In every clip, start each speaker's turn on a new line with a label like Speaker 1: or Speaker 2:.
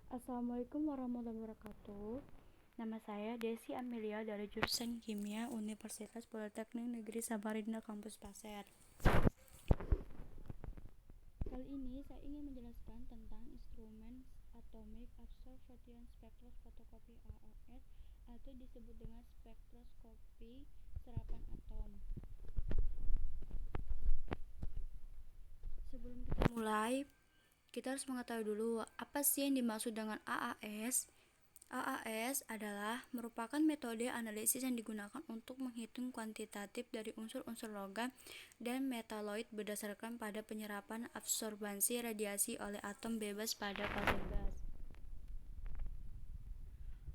Speaker 1: Assalamualaikum warahmatullahi wabarakatuh. Nama saya Desi Amelia dari jurusan Kimia Universitas Politeknik Negeri Samarinda Kampus Pasir. Kali ini saya ingin menjelaskan tentang instrumen Atomic Observation Spectroscopy AOS atau disebut dengan spektroskopi serapan atom. Sebelum kita mulai, kita harus mengetahui dulu apa sih yang dimaksud dengan AAS. AAS adalah merupakan metode analisis yang digunakan untuk menghitung kuantitatif dari unsur-unsur logam dan metaloid berdasarkan pada penyerapan absorbansi radiasi oleh atom bebas pada fase gas.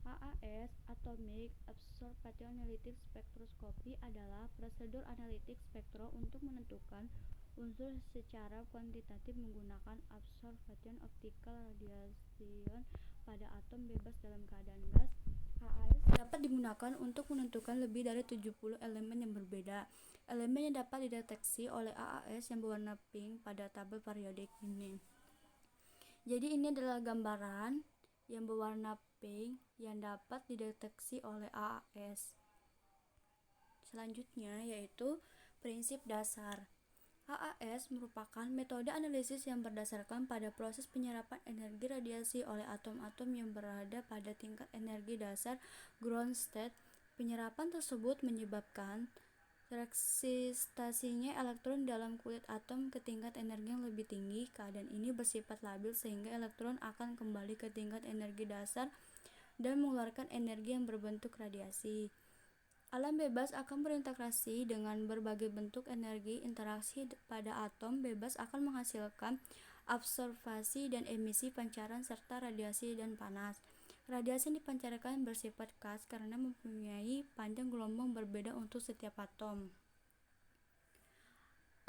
Speaker 1: AAS Atomic Observation Analytic Spectroscopy adalah prosedur analitik spektro untuk menentukan unsur secara kuantitatif menggunakan observation optical radiation pada atom bebas dalam keadaan gas. AAS dapat digunakan untuk menentukan lebih dari 70 elemen yang berbeda. Elemen yang dapat dideteksi oleh AAS yang berwarna pink pada tabel periodik ini. Jadi ini adalah gambaran yang berwarna pink yang dapat dideteksi oleh AAS. Selanjutnya yaitu prinsip dasar. AAS merupakan metode analisis yang berdasarkan pada proses penyerapan energi radiasi oleh atom-atom yang berada pada tingkat energi dasar ground state. Penyerapan tersebut menyebabkan reksitasinya elektron dalam kulit atom ke tingkat energi yang lebih tinggi. Keadaan ini bersifat labil sehingga elektron akan kembali ke tingkat energi dasar dan mengeluarkan energi yang berbentuk radiasi. Alam bebas akan berintegrasi dengan berbagai bentuk energi. Interaksi pada atom bebas akan menghasilkan absorpsi dan emisi pancaran serta radiasi dan panas. Radiasi yang dipancarkan bersifat khas karena mempunyai panjang gelombang berbeda untuk setiap atom.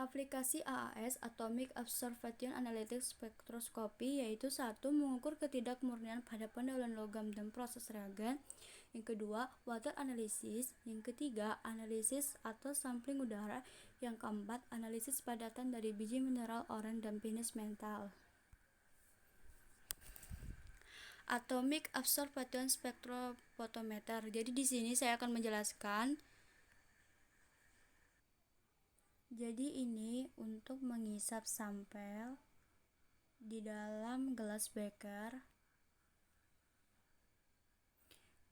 Speaker 1: Aplikasi AAS Atomic Observation Analytic Spectroscopy yaitu 1. Mengukur ketidakmurnian pada pendahuluan logam dan proses reagen. Yang kedua, water analysis. Yang ketiga, analisis atau sampling udara. Yang keempat, analisis padatan dari biji mineral oren dan finish metal. Atomic Observation Spectrophotometer. Jadi di sini saya akan menjelaskan. Jadi ini untuk mengisap sampel di dalam gelas beker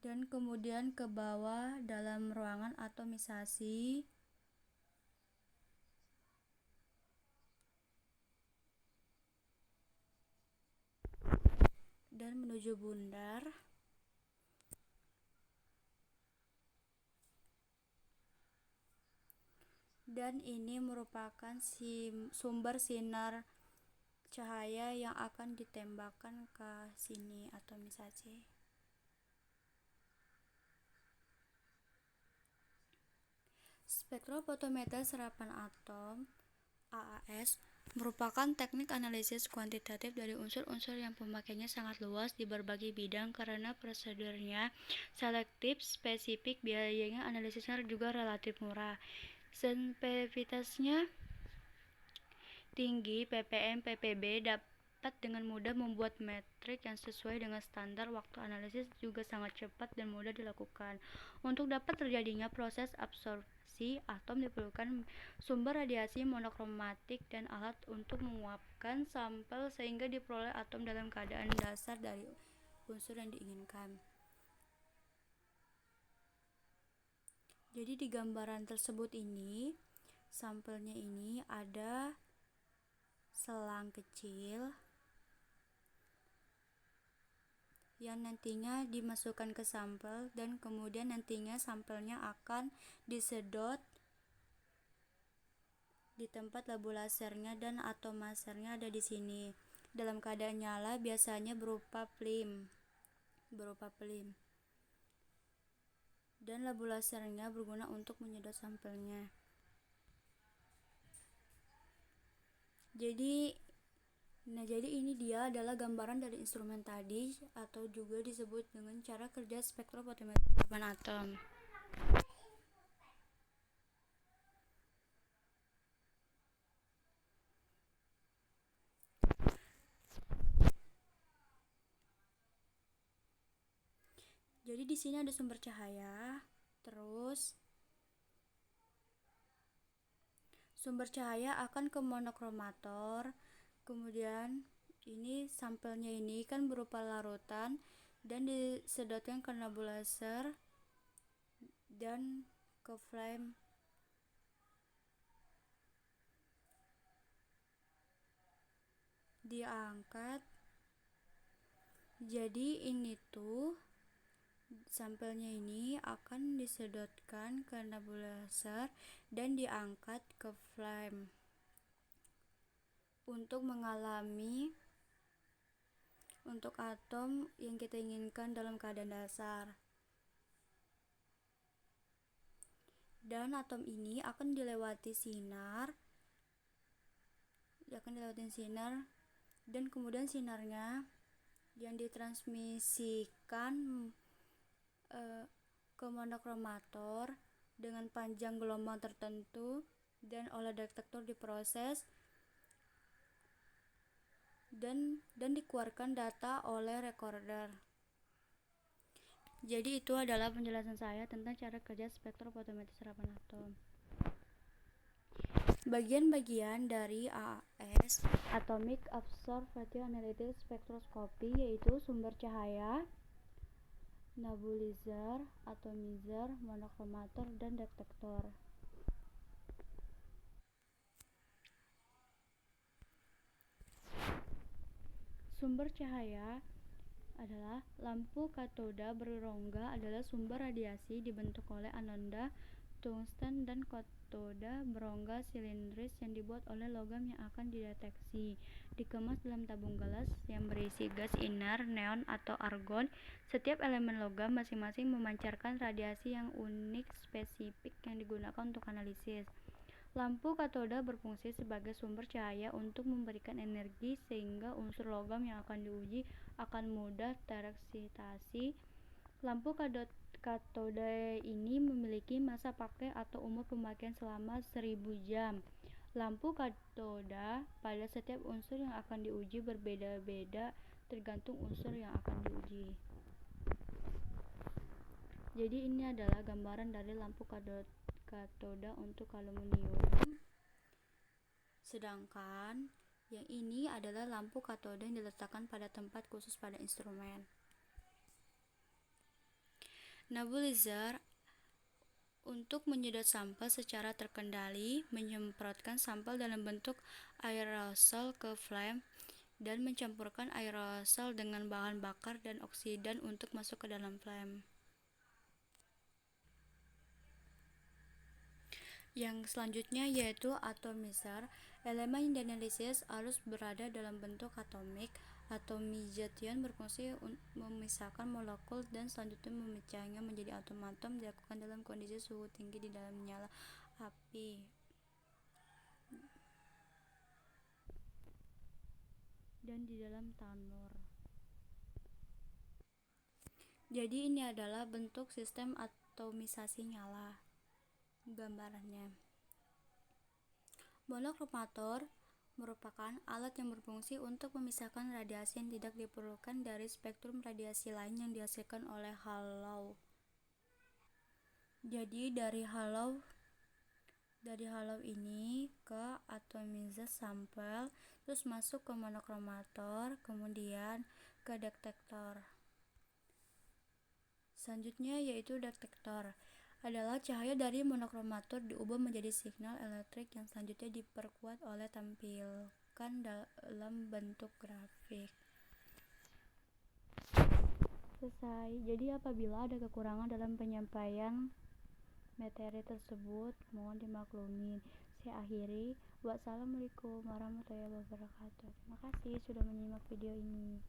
Speaker 1: dan kemudian ke bawah dalam ruangan atomisasi dan menuju bundar. Dan ini merupakan sumber sinar cahaya yang akan ditembakkan ke sini atomisasi. Spektrofotometer serapan atom AAS merupakan teknik analisis kuantitatif dari unsur-unsur yang pemakaiannya sangat luas di berbagai bidang karena prosedurnya selektif, spesifik, biayanya analisisnya juga relatif murah. Sensitivitasnya tinggi, ppm, ppb dapat dengan mudah membuat metrik yang sesuai dengan standar. Waktu analisis juga sangat cepat dan mudah dilakukan. Untuk dapat terjadinya proses absorpsi atom diperlukan sumber radiasi monokromatik dan alat untuk menguapkan sampel sehingga diperoleh atom dalam keadaan dasar dari unsur yang diinginkan. Jadi di gambaran tersebut ini, sampelnya ini ada selang kecil yang nantinya dimasukkan ke sampel dan kemudian nantinya sampelnya akan disedot di tempat labu lasernya dan atomasernya ada di sini. Dalam keadaan nyala biasanya berupa film. Dan labu lasernya berguna untuk menyedot sampelnya. Jadi ini dia adalah gambaran dari instrumen tadi atau juga disebut dengan cara kerja spektrofotometer serapan atom. Jadi di sini ada sumber cahaya, terus sumber cahaya akan ke monokromator, kemudian ini sampelnya ini kan berupa larutan dan disedotkan ke nebulizer dan ke flame diangkat. Jadi ini tuh sampelnya ini akan disedotkan ke nebulizer dan diangkat ke flame untuk mengalami untuk atom yang kita inginkan dalam keadaan dasar. Dan atom ini akan dilewati sinar dan kemudian sinarnya yang ditransmisikan ke monokromator dengan panjang gelombang tertentu dan oleh detektor diproses dan dikeluarkan data oleh recorder. Jadi itu adalah penjelasan saya tentang cara kerja spektrofotometri serapan atom. Bagian-bagian dari AAS Atomic Observation Analytic Spectroscopy yaitu sumber cahaya, nebulizer, atomizer, monokromator, dan detektor. Sumber cahaya adalah lampu katoda berrongga adalah sumber radiasi dibentuk oleh anoda tungsten dan katoda berongga silindris yang dibuat oleh logam yang akan dideteksi. Dikemas dalam tabung gelas yang berisi gas inert, neon atau argon. Setiap elemen logam masing-masing memancarkan radiasi yang unik spesifik yang digunakan untuk analisis. Lampu katoda berfungsi sebagai sumber cahaya untuk memberikan energi sehingga unsur logam yang akan diuji akan mudah tereksitasi. Lampu katoda ini memiliki masa pakai atau umur pemakaian selama 1000 jam. Lampu katoda pada setiap unsur yang akan diuji berbeda-beda tergantung unsur yang akan diuji. Jadi ini adalah gambaran dari lampu katoda untuk aluminium. Sedangkan yang ini adalah lampu katoda yang diletakkan pada tempat khusus pada instrumen. Nebulizer untuk menyedot sampel secara terkendali, menyemprotkan sampel dalam bentuk aerosol ke flame dan mencampurkan aerosol dengan bahan bakar dan oksidan untuk masuk ke dalam flame. Yang selanjutnya yaitu atomizer. Elemen yang dianalisis harus berada dalam bentuk atomik. Atomization berfungsi memisahkan molekul dan selanjutnya memecahnya menjadi atom-atom dilakukan dalam kondisi suhu tinggi di dalam nyala api. Dan di dalam tanur. Jadi ini adalah bentuk sistem atomisasi nyala. Gambarannya. Monokromator merupakan alat yang berfungsi untuk memisahkan radiasi yang tidak diperlukan dari spektrum radiasi lain yang dihasilkan oleh halau. Jadi dari halau ini ke atomizer sampel, terus masuk ke monokromator, kemudian ke detektor. Selanjutnya yaitu detektor adalah cahaya dari monokromator diubah menjadi signal elektrik yang selanjutnya diperkuat oleh tampilkan dalam bentuk grafik. Selesai. Jadi apabila ada kekurangan dalam penyampaian materi tersebut, mohon dimaklumi. Saya akhiri. Wassalamualaikum warahmatullahi wabarakatuh. Terima kasih sudah menyimak video ini.